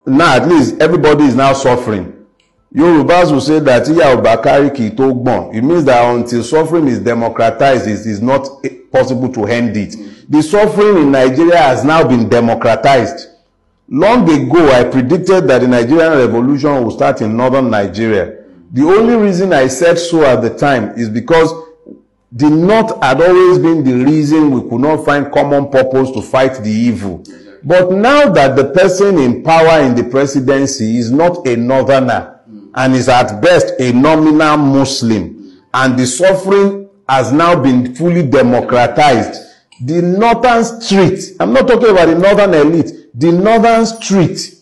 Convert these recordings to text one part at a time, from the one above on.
Now at least everybody is now suffering. Yorubas will say that it means that until suffering is democratized, it is not possible to end it. The suffering in Nigeria has now been democratized. Long ago, I predicted that the Nigerian revolution will start in northern Nigeria. The only reason I said so at the time is because the North had always been the reason we could not find common purpose to fight the evil. But now that the person in power in the presidency is not a northerner and is at best a nominal Muslim, and the suffering has now been fully democratized, the northern street, I'm not talking about the northern elite, the northern street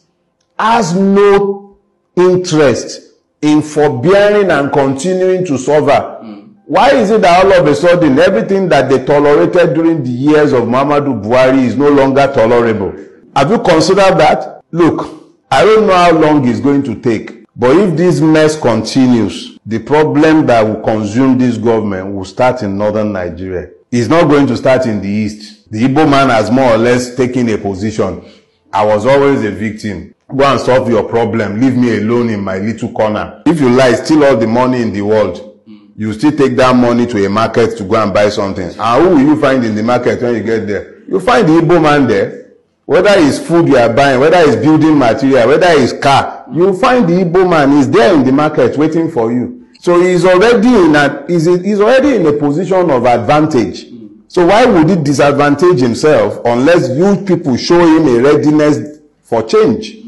has no interest in forbearing and continuing to suffer. Why is it that all of a sudden everything that they tolerated during the years of Muhammadu Buhari is no longer tolerable? Have you considered that? Look, I don't know how long it's going to take, but if this mess continues, the problem that will consume this government will start in northern Nigeria. It's not going to start in the east. The Igbo man has more or less taken a position. I was always a victim. Go and solve your problem. Leave me alone in my little corner. If you lie, steal all the money in the world. You still take that money to a market to go and buy something. And who will you find in the market when you get there? You find the Igbo man there. Whether it's food you are buying, whether it's building material, whether it's car, you find the Igbo man is there in the market waiting for you. So he's already in a position of advantage. So why would he disadvantage himself unless you people show him a readiness for change?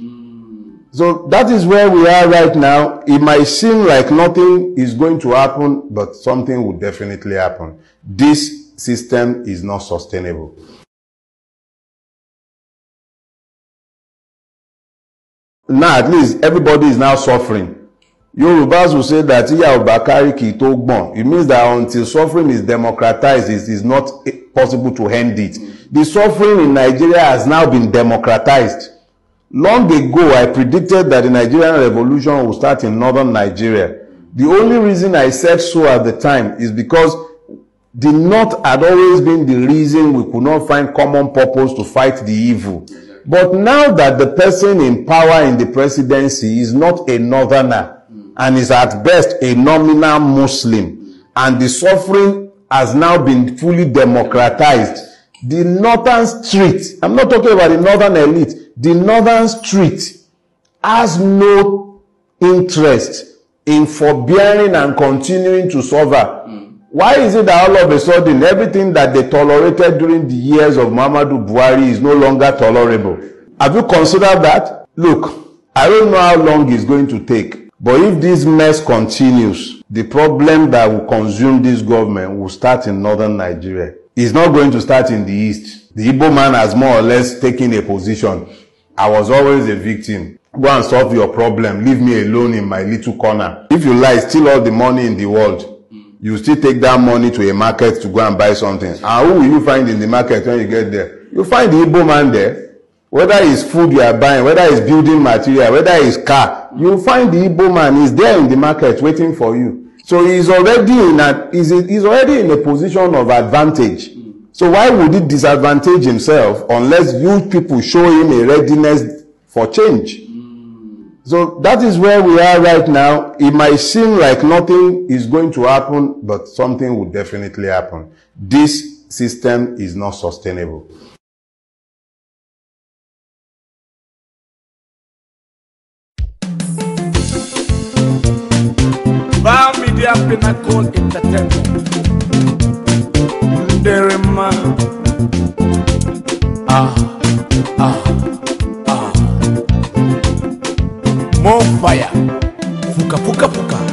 So that is where we are right now. It might seem like nothing is going to happen, but something will definitely happen. This system is not sustainable. Now at least everybody is now suffering. Yorubas will say that it means that until suffering is democratized, it is not possible to end it. The suffering in Nigeria has now been democratized. Long ago, I predicted that the Nigerian revolution will start in northern Nigeria. The only reason I said so at the time is because the North had always been the reason we could not find common purpose to fight the evil. But now that the person in power in the presidency is not a northerner and is at best a nominal Muslim, and the suffering has now been fully democratized, the northern street, I'm not talking about the northern elite, the northern street has no interest in forbearing and continuing to suffer. Why is it that all of a sudden everything that they tolerated during the years of Muhammadu Buhari is no longer tolerable? Have you considered that? Look, I don't know how long it's going to take, but if this mess continues, the problem that will consume this government will start in northern Nigeria. It's not going to start in the east. The Igbo man has more or less taken a position. I was always a victim. Go and solve your problem. Leave me alone in my little corner. If you lie, steal all the money in the world. You still take that money to a market to go and buy something. And who will you find in the market when you get there? You find the Igbo man there. Whether it's food you are buying, whether it's building material, whether it's car, you find the Igbo man is there in the market waiting for you. So he's already in a position of advantage. So why would he disadvantage himself unless you people show him a readiness for change? So that is where we are right now. It might seem like nothing is going to happen, but something will definitely happen. This system is not sustainable. Bar Media Pinnacle Entertainment. Derema. More fire. Fuka fuka fuka.